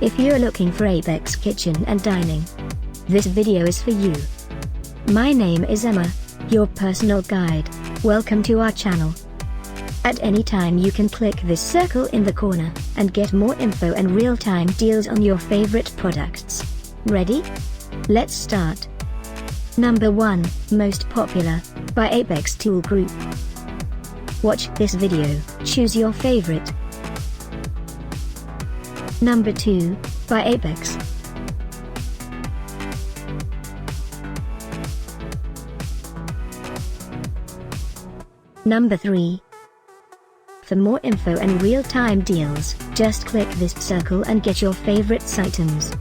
If you're looking for Apex Kitchen and Dining, this video is for you. My name is Emma, your personal guide. Welcome to our channel. At any time you can click this circle in the corner, and get more info and real-time deals on your favorite products. Ready? Let's start. Number 1, Most Popular, by Apex Tool Group. Watch this video, choose your favorite. Number 2, by Apex. Number 3. For more info and real-time deals, just click this circle and get your favorite items.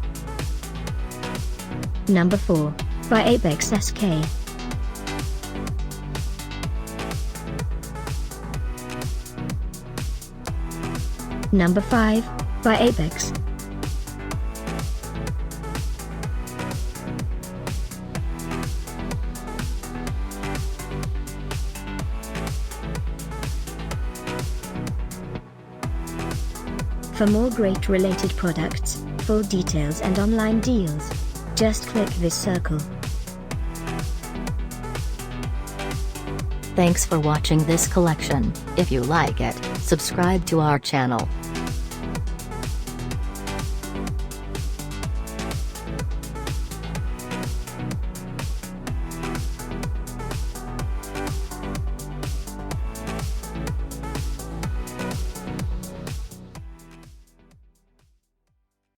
Number 4, by Apex SK. Number 5, by Apex. For more great related products, full details and online deals, just click this circle. Thanks for watching this collection. If you like it, subscribe to our channel.